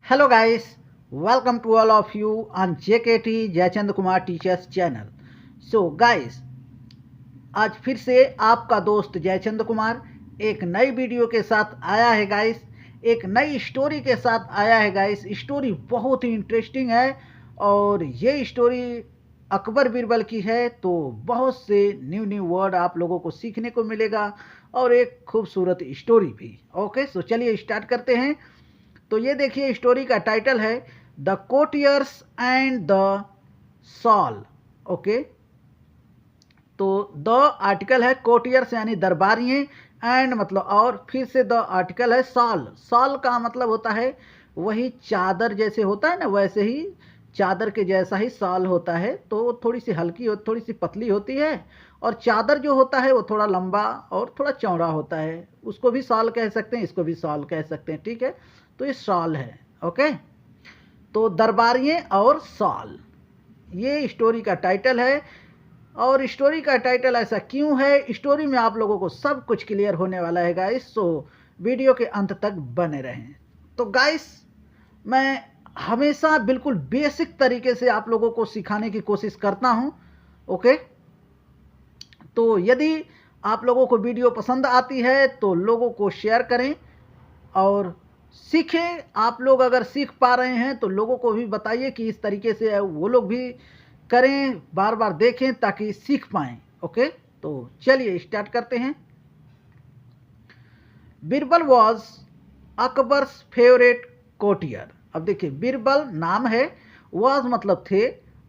Hello guys, welcome to all of you on JKT Jaichand Kumar teachers channel. So guys, आज फिर से आपका दोस्त जयचंद कुमार एक नई वीडियो के साथ आया है गाइस, एक नई स्टोरी के साथ आया है गाइस। स्टोरी बहुत ही इंटरेस्टिंग है और ये स्टोरी अकबर बीरबल की है, तो बहुत से न्यू वर्ड आप लोगों को सीखने को मिलेगा और एक खूबसूरत स्टोरी भी। ओके, सो चलिए स्टार्ट करते हैं। तो ये देखिए, स्टोरी का टाइटल है the courtiers and the shawl. Okay, तो द आर्टिकल है कोटियर्स यानी दरबारिये, एंड मतलब और, फिर से द आर्टिकल है सॉल। सॉल का मतलब होता है वही चादर जैसे होता है ना, वैसे ही चादर के जैसा ही सॉल होता है। तो थोड़ी सी हल्की हो, थोड़ी सी पतली होती है, और चादर जो होता है वो थोड़ा लंबा और थोड़ा चौड़ा होता है। उसको भी सॉल कह सकते हैं, इसको भी सॉल कह सकते हैं। ठीक है, तो ये सॉल है। ओके, तो दरबारिये और सॉल, ये स्टोरी का टाइटल है। और स्टोरी का टाइटल ऐसा क्यों है, स्टोरी में आप लोगों को सब कुछ क्लियर होने वाला है गाइस, सो वीडियो के अंत तक बने रहें। तो गाइस, मैं हमेशा बिल्कुल बेसिक तरीके से आप लोगों को सिखाने की कोशिश करता हूं। ओके, तो यदि आप लोगों को वीडियो पसंद आती है तो लोगों को शेयर करें और सीखें। आप लोग अगर सीख पा रहे हैं तो लोगों को भी बताइए कि इस तरीके से वो लोग भी करें, बार बार देखें ताकि सीख पाएं। ओके, तो चलिए स्टार्ट करते हैं। Birbal was Akbar's favourite courtier. अब देखिए, बीरबल नाम है, वॉज मतलब थे,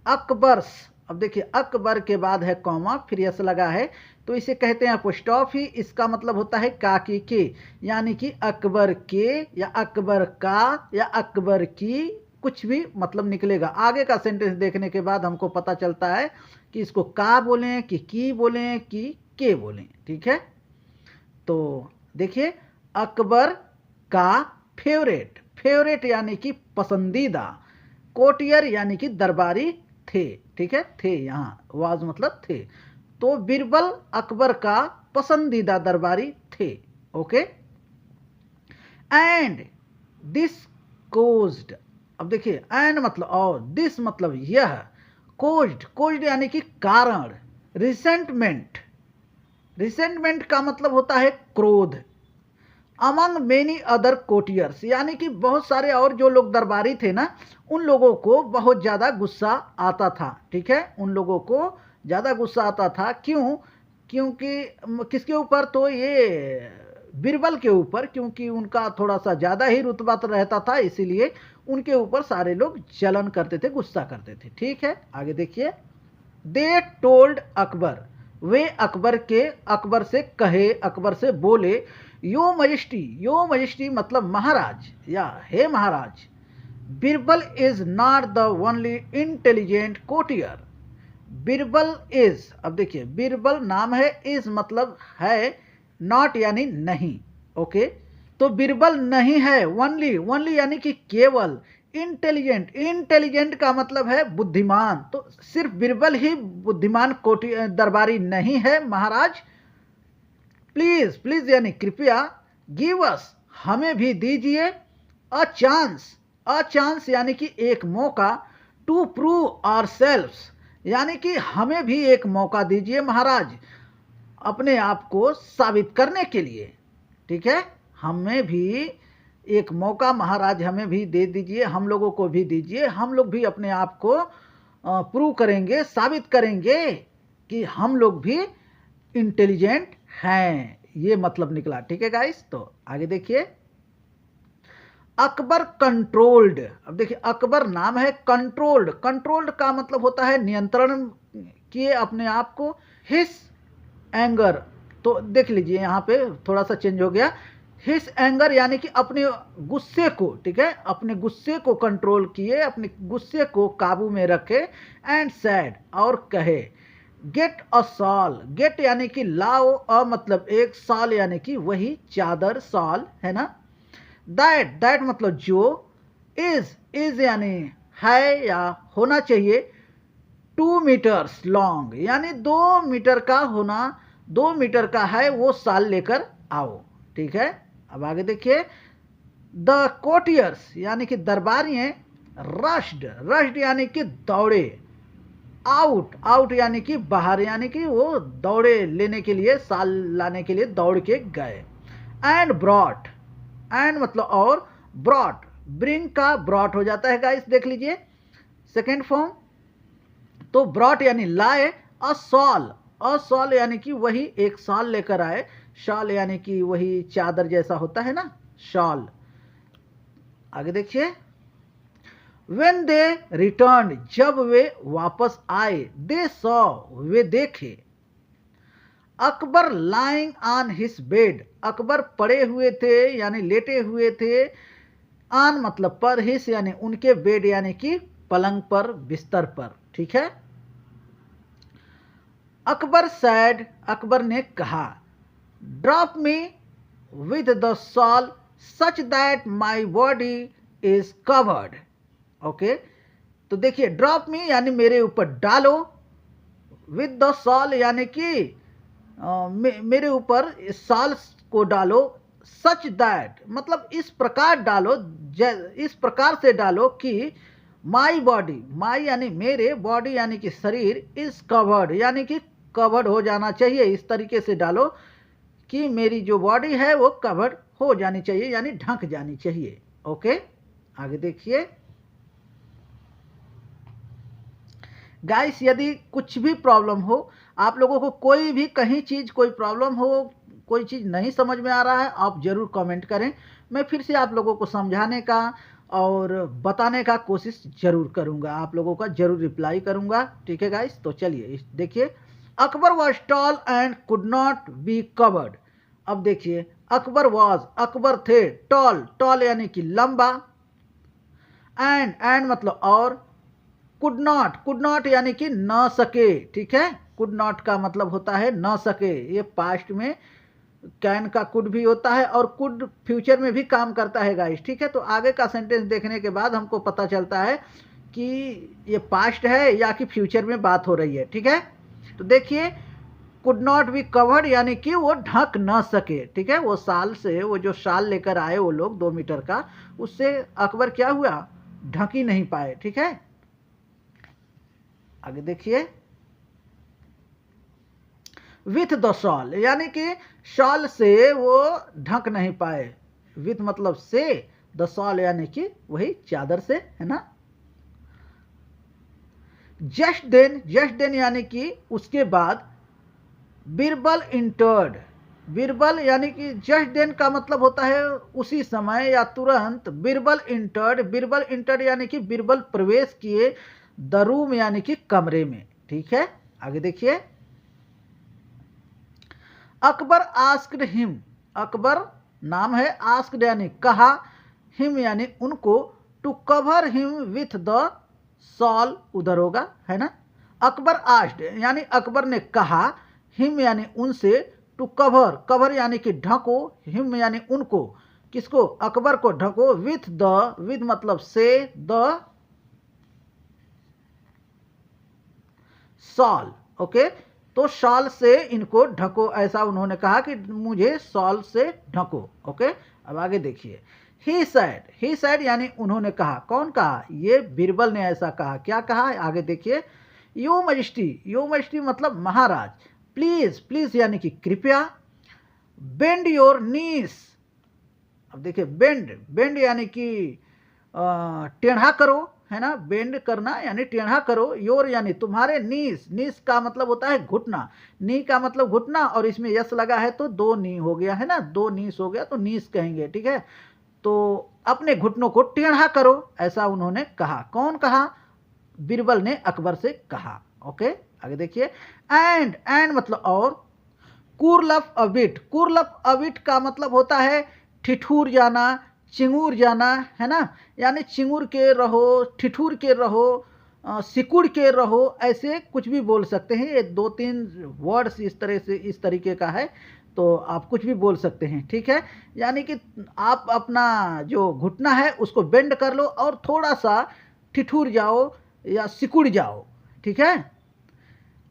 अकबर्स, अब देखिए अकबर के बाद है कॉमा, फिर यस लगा है, तो इसे कहते हैं अपोस्ट्रोफी। इसका मतलब होता है काकी के, यानी कि अकबर के या अकबर का या अकबर की, कुछ भी मतलब निकलेगा। आगे का सेंटेंस देखने के बाद हमको पता चलता है कि इसको का बोलें कि की बोलें कि के बोलें। ठीक है, तो देखिए, अकबर का फेवरेट, फेवरेट यानी कि पसंदीदा, कोटियर यानी कि दरबारी थे। ठीक है, थे, यहाँ वाज मतलब थे, तो बीरबल अकबर का पसंदीदा दरबारी थे। ओके, एंड दिस कोज्ड, अब देखिए एंड मतलब और, दिस मतलब यह, कोज्ड, कोज्ड यानी कि कारण, रिसेंटमेंट, रिसेंटमेंट का मतलब होता है क्रोध, अमंग मेनी अदर कोटियर्स, यानी कि बहुत सारे और जो लोग दरबारी थे ना, उन लोगों को बहुत ज़्यादा गुस्सा आता था। ठीक है, उन लोगों को ज़्यादा गुस्सा आता था। क्यों? क्योंकि किसके ऊपर, तो ये बीरबल के ऊपर, क्योंकि उनका थोड़ा सा ज़्यादा ही रुतबा रहता था, इसीलिए उनके ऊपर सारे लोग जलन करते थे, गुस्सा करते थे। ठीक है, आगे देखिए। दे टोल्ड अकबर, वे अकबर से कहे, अकबर से बोले, यो मजिस्ट्री, यो मजिस्ट्री मतलब महाराज या हे महाराज, Birbal is not the only intelligent courtier. Birbal is, अब देखिए बीरबल नाम है, इज मतलब है, नॉट यानी नहीं। ओके, तो बीरबल नहीं है ओनली, ओनली यानी कि केवल, इंटेलिजेंट, इंटेलिजेंट का मतलब है बुद्धिमान, तो सिर्फ बीरबल ही बुद्धिमान कोटि दरबारी नहीं है महाराज। प्लीज, प्लीज यानी कृपया, गिव अस हमें भी दीजिए, अ चांस, अ चांस यानी कि एक मौका, टू प्रूव आवर सेल्व्स यानी कि हमें भी एक मौका दीजिए महाराज, अपने आप को साबित करने के लिए। ठीक है, हमें भी एक मौका महाराज, हमें भी दे दीजिए, हम लोगों को भी दीजिए, हम लोग भी अपने आप को प्रूव करेंगे, साबित करेंगे कि हम लोग भी इंटेलिजेंट हैं, ये मतलब निकला। ठीक है गाइस, तो आगे देखिए। अकबर कंट्रोल्ड, अब देखिए अकबर नाम है, कंट्रोल्ड, कंट्रोल्ड का मतलब होता है नियंत्रण किए अपने आप को, हिस एंगर, तो देख लीजिए यहाँ पे थोड़ा सा चेंज हो गया, हिस एंगर यानी कि अपने गुस्से को, ठीक है, अपने गुस्से को कंट्रोल किए, अपने गुस्से को काबू में रखे, एंड सैड और कहे, गेट अ सॉल, गेट यानी कि लाओ, अ मतलब एक, सॉल यानी कि वही चादर, सॉल है ना, दैट, दैट मतलब जो, इज यानी है या होना चाहिए, 2 मीटर्स लॉन्ग यानी 2 मीटर का होना, 2 मीटर का है वो साल लेकर आओ। ठीक है, अब आगे देखिए। द कोटियर्स यानी कि दरबारिये रश्ड, रश्ड यानी कि दौड़े, आउट, आउट यानी कि बाहर, यानी कि वो दौड़े लेने के लिए, साल लाने के लिए दौड़ के गए। एंड ब्रॉट, एंड मतलब और, ब्रॉट, ब्रिंग का ब्रॉट हो जाता है गाइस, देख लीजिए सेकेंड फॉर्म। तो ब्रॉट यानी लाए, अ सॉल, अ सॉल यानी कि वही एक सॉल लेकर आए, शॉल यानी कि वही चादर जैसा होता है ना, शॉल। आगे देखिए, वेन दे रिटर्न, जब वे वापस आए, दे सॉ, वे देखे, Akbar lying on his bed, Akbar पड़े हुए थे यानी लेटे हुए थे, ऑन मतलब पर, हिस यानी उनके, बेड यानी कि पलंग पर, बिस्तर पर, ठीक है। अकबर सैड, अकबर ने कहा, drop me with the shawl such that my body is covered. Okay, तो देखिए ड्रॉप मी यानी मेरे ऊपर डालो, विद द सॉल यानी कि मेरे ऊपर सॉल को डालो, सच दैट मतलब इस प्रकार डालो, इस प्रकार से डालो कि माई बॉडी, माई यानी मेरे, बॉडी यानी कि शरीर, इज कवर्ड यानी कि कवर्ड हो जाना चाहिए, इस तरीके से डालो कि मेरी जो बॉडी है वो कवर्ड हो जानी चाहिए यानी ढक जानी चाहिए। ओके, आगे देखिए गाइस, यदि कुछ भी प्रॉब्लम हो, आप लोगों को कोई भी कहीं चीज़ कोई प्रॉब्लम हो, कोई चीज़ नहीं समझ में आ रहा है, आप ज़रूर कमेंट करें, मैं फिर से आप लोगों को समझाने का और बताने का कोशिश ज़रूर करूँगा, आप लोगों का ज़रूर रिप्लाई करूँगा, ठीक है गाइस। तो चलिए देखिए, Akbar was tall and could not be covered. अब देखिए, अकबर वॉज, अकबर थे, टॉल, टॉल यानी कि लंबा, एंड मतलब और, कुड नॉट, कुड नॉट यानी कि न सके, ठीक है, कुड नॉट का मतलब होता है न सके, ये पास्ट में कैन का कुड भी होता है और कुड फ्यूचर में भी काम करता है गाइस, ठीक है। तो आगे का सेंटेंस देखने के बाद हमको पता चलता है कि ये पास्ट है या कि फ्यूचर में बात हो रही है, ठीक है। तो देखिए, कुड नॉट बी कवर्ड यानी कि वो ढक न सके, ठीक है, वो साल से, वो जो शाल लेकर आए वो लोग 2 मीटर का, उससे अकबर क्या हुआ, ढक ही नहीं पाए, ठीक है। आगे देखिए, विथ द शॉल यानी कि शॉल से वो ढक नहीं पाए, विथ मतलब से, द शॉल यानी कि वही चादर से, है ना। जस्ट देन यानी कि उसके बाद, बीरबल इंटर्ड, बीरबल यानी कि जस्ट देन का मतलब होता है उसी समय या तुरंत, बीरबल इंटर्ड, बीरबल इंटर्ड यानी कि बीरबल प्रवेश किए, द रूम यानी कि कमरे में, ठीक है। आगे देखिए, अकबर आस्क्ड हिम, अकबर नाम है, आस्क्ड यानी कहा, हिम यानी उनको, to cover him with the shawl उधर होगा, है ना। अकबर आस्क्ड यानी अकबर ने कहा, हिम यानी उनसे, टू कवर, कवर यानी कि ढको, हिम यानी उनको, किसको, अकबर को ढको, विथ द, विथ मतलब से, द सॉल, ओके। तो शॉल से इनको ढको, ऐसा उन्होंने कहा कि मुझे शॉल से ढको, ओके। अब आगे देखिए, ही सैड यानी उन्होंने कहा, कौन कहा, ये बीरबल ने ऐसा कहा, क्या कहा, आगे देखिए, यो मजिस्ट्री मतलब महाराज, प्लीज, प्लीज यानी कि कृपया, बेंड योर नीस, अब देखिए बेंड, बेंड यानी कि टेढ़ा करो, है ना, बेंड करना यानी टेढ़ा करो, योर यानी तुम्हारे, नीस, नीस का मतलब होता है घुटना, नी का मतलब घुटना और इसमें यस लगा है तो 2 नी हो गया, है ना, 2 नीस हो गया तो नीस कहेंगे, ठीक है। तो अपने घुटनों को टेढ़ा करो, ऐसा उन्होंने कहा, कौन कहा, बीरबल ने अकबर से कहा, ओके। आगे देखिए, एंड मतलब और, कुरलफ अबिट, कुरलफ अबिट का मतलब होता है ठिठुर जाना, चिंगूर जाना, है ना, यानी चिंगूर के रहो, ठिठुर के रहो, सिकुड़ के रहो, ऐसे कुछ भी बोल सकते हैं, ये 2-3 वर्ड्स इस तरह से, इस तरीके का है, तो आप कुछ भी बोल सकते हैं, ठीक है। यानी कि आप अपना जो घुटना है उसको बेंड कर लो और थोड़ा सा ठिठुर जाओ या सिकुड़ जाओ, ठीक है।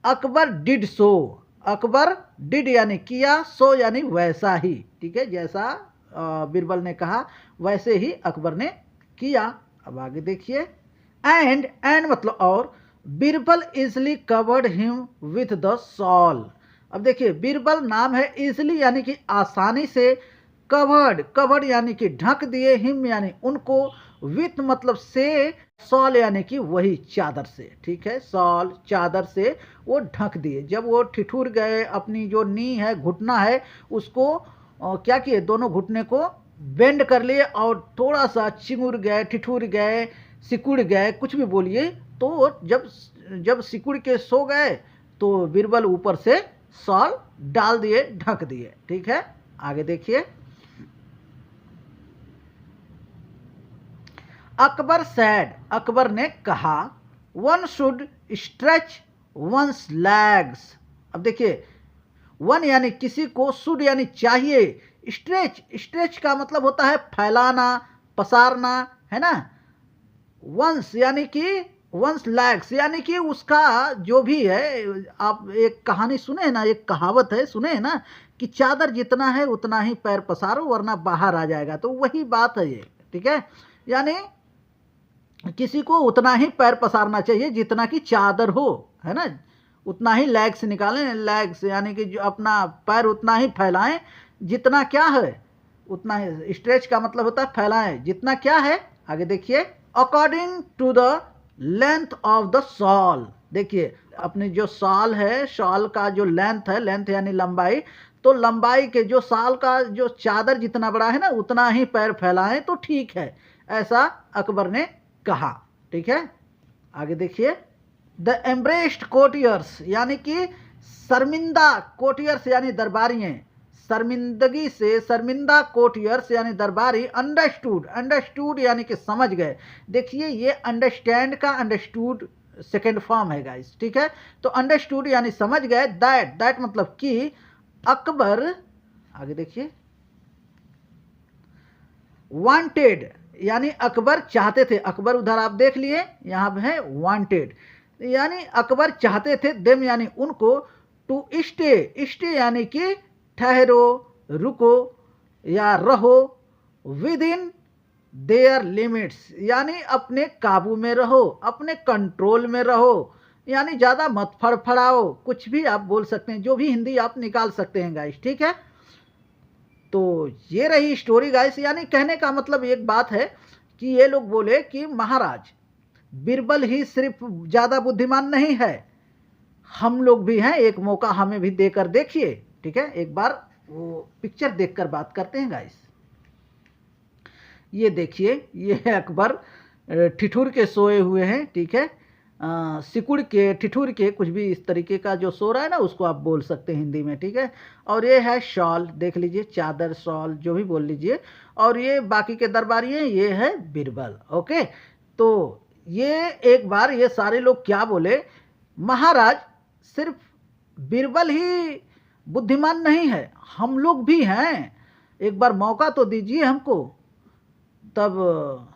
Akbar did so, Akbar did यानी किया, सो यानी वैसा ही, ठीक है, जैसा बीरबल ने कहा वैसे ही अकबर ने किया। अब आगे देखिए, एंड मतलब और, Birbal easily covered him with the shawl. अब देखिए, बीरबल नाम है, इजली यानी कि आसानी से, कवर्ड यानी कि ढक दिए, हिम यानी उनको, विथ मतलब से, सॉल यानी कि वही चादर से, ठीक है, सॉल चादर से वो ढक दिए। जब वो ठिठुर गए, अपनी जो नी है, घुटना है, उसको क्या किए, दोनों घुटने को बेंड कर लिए और थोड़ा सा चिंगुर गए, ठिठुर गए, सिकुड़ गए, कुछ भी बोलिए। तो जब सिकुड़ के सो गए तो बीरबल ऊपर से सॉल डाल दिए, ढक दिए, ठीक है। आगे देखिए, अकबर सैड, अकबर ने कहा, one should stretch one's legs. अब देखिए, वन यानी किसी को, शुड यानी चाहिए, स्ट्रेच का मतलब होता है फैलाना, पसारना, है ना। वंस यानी कि वंस लैग्स यानी कि उसका जो भी है, आप एक कहानी सुने हैं ना, एक कहावत है, सुने हैं ना, कि चादर जितना है उतना ही पैर पसारो वरना बाहर आ जाएगा। तो वही बात है ये, ठीक है। यानी किसी को उतना ही पैर पसारना चाहिए जितना कि चादर हो, है ना, उतना ही लेग्स निकालें, लेग्स यानी कि जो अपना पैर उतना ही फैलाएं जितना क्या है, उतना ही। स्ट्रेच का मतलब होता है फैलाएं जितना क्या है। आगे देखिए, according to the length of the shawl. देखिए, अपनी जो शॉल है, शॉल का जो लेंथ है, लेंथ यानी लंबाई, तो लंबाई के जो शॉल का जो चादर जितना बड़ा है ना, उतना ही पैर फैलाएं तो ठीक है, ऐसा अकबर ने कहा, ठीक है। आगे देखिए, द एम्ब्रेस्ड कोटियर्स यानी कि शर्मिंदा, कोटियर्स यानी दरबारियों, शर्मिंदगी से शर्मिंदा कोटियर्स यानी दरबारी, अंडरस्टूड यानी कि समझ गए। देखिए, ये अंडरस्टैंड का अंडरस्टूड सेकेंड फॉर्म है गाइस, ठीक है। तो अंडरस्टूड यानी समझ गए, दैट मतलब कि अकबर, आगे देखिए, वांटेड यानी अकबर चाहते थे, अकबर उधर आप देख लिए, यहां पे है वांटेड, यानी अकबर चाहते थे, देम यानी उनको, टू स्टे यानी कि ठहरो, रुको या रहो, विद इन देयर लिमिट्स यानी अपने काबू में रहो, अपने कंट्रोल में रहो, यानी ज़्यादा मत फड़फड़ाओ, कुछ भी आप बोल सकते हैं, जो भी हिंदी आप निकाल सकते हैं गाइस, ठीक है। तो ये रही स्टोरी गाइस। यानी कहने का मतलब एक बात है कि ये लोग बोले कि महाराज, बीरबल ही सिर्फ ज़्यादा बुद्धिमान नहीं है, हम लोग भी हैं, एक मौका हमें भी देकर देखिए, ठीक है। एक बार वो पिक्चर देखकर बात करते हैं गाइस। ये देखिए, ये है अकबर, ठिठुर के सोए हुए हैं, ठीक है, सिकुड़ के, ठिठुर के, कुछ भी इस तरीके का जो सो रहा है ना, उसको आप बोल सकते हैं हिंदी में, ठीक है। और ये है शॉल, देख लीजिए, चादर, शॉल जो भी बोल लीजिए। और ये बाकी के दरबारी हैं, ये है बीरबल, ओके। तो ये एक बार ये सारे लोग क्या बोले, महाराज सिर्फ बीरबल ही बुद्धिमान नहीं है, हम लोग भी हैं, एक बार मौका तो दीजिए हमको। तब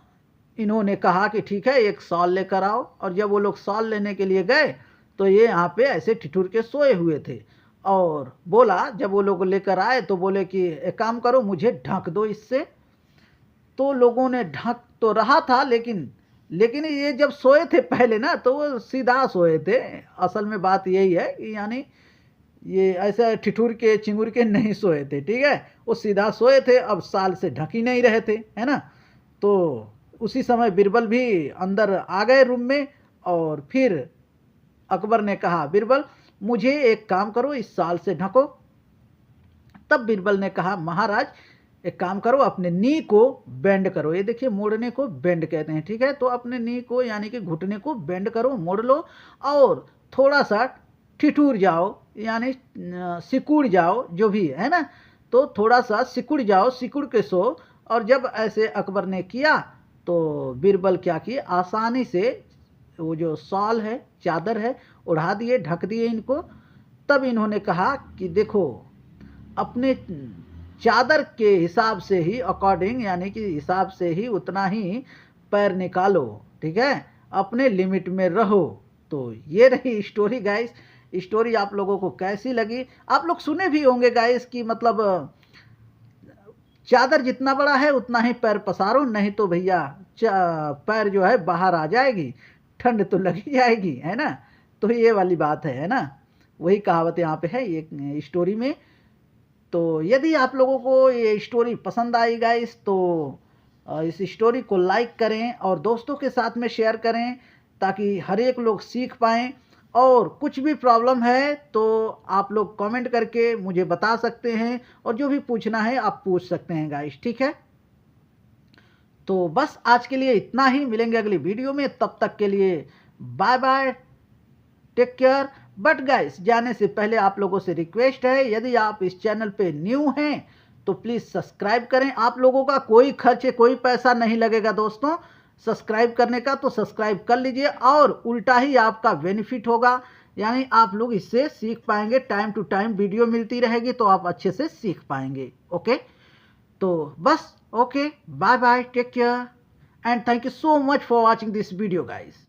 इन्होंने कहा कि ठीक है, एक शॉल लेकर आओ। और जब वो लोग शॉल लेने के लिए गए तो ये यहाँ पे ऐसे ठिठुर के सोए हुए थे। और बोला, जब वो लोग लेकर आए तो बोले कि एक काम करो, मुझे ढक दो इससे। तो लोगों ने ढक तो रहा था, लेकिन ये जब सोए थे पहले ना, तो वो सीधा सोए थे। असल में बात यही है कि यानी ये ऐसा ठिठुर के चिंगुर के नहीं सोए थे, ठीक है, वो सीधा सोए थे, अब साल से ढक ही नहीं रहे थे, है ना। तो उसी समय बीरबल भी अंदर आ गए रूम में। और फिर अकबर ने कहा, बीरबल मुझे एक काम करो, इस साल से ढको। तब बीरबल ने कहा, महाराज एक काम करो, अपने नी को बेंड करो। ये देखिए, मोड़ने को बेंड कहते हैं, ठीक है। तो अपने नी को यानी कि घुटने को बेंड करो, मोड़ लो, और थोड़ा सा ठिठुर जाओ, यानी सिकुड़ जाओ, जो भी है ना। तो थोड़ा सा सिकुड़ जाओ, सिकुड़ के सो। और जब ऐसे अकबर ने किया तो बीरबल क्या किए, आसानी से वो जो शॉल है, चादर है, उड़ा दिए, ढक दिए इनको। तब इन्होंने कहा कि देखो, अपने चादर के हिसाब से ही, अकॉर्डिंग यानी कि हिसाब से ही उतना ही पैर निकालो, ठीक है, अपने लिमिट में रहो। तो ये रही स्टोरी गाइस। स्टोरी आप लोगों को कैसी लगी? आप लोग सुने भी होंगे गाइस कि मतलब चादर जितना बड़ा है उतना ही पैर पसारो, नहीं तो भैया पैर जो है बाहर आ जाएगी, ठंड तो लगी जाएगी, है ना। तो ये वाली बात है ना। वही कहावत यहाँ पे है ये स्टोरी में। तो यदि आप लोगों को ये स्टोरी पसंद आई गाइस, तो इस स्टोरी को लाइक करें और दोस्तों के साथ में शेयर करें, ताकि हर एक लोग सीख पाएँ। और कुछ भी प्रॉब्लम है तो आप लोग कमेंट करके मुझे बता सकते हैं, और जो भी पूछना है आप पूछ सकते हैं गाइस, ठीक है। तो बस आज के लिए इतना ही, मिलेंगे अगली वीडियो में, तब तक के लिए bye bye, take care. But guys, जाने से पहले आप लोगों से रिक्वेस्ट है, यदि आप इस चैनल पे न्यू हैं तो प्लीज़ सब्सक्राइब करें। आप लोगों का कोई खर्च, कोई पैसा नहीं लगेगा दोस्तों सब्सक्राइब करने का, तो सब्सक्राइब कर लीजिए, और उल्टा ही आपका बेनिफिट होगा, यानी आप लोग इससे सीख पाएंगे। टाइम टू टाइम वीडियो मिलती रहेगी तो आप अच्छे से सीख पाएंगे। ओके, तो बस okay, bye bye, take care, and thank you so much for watching this video guys.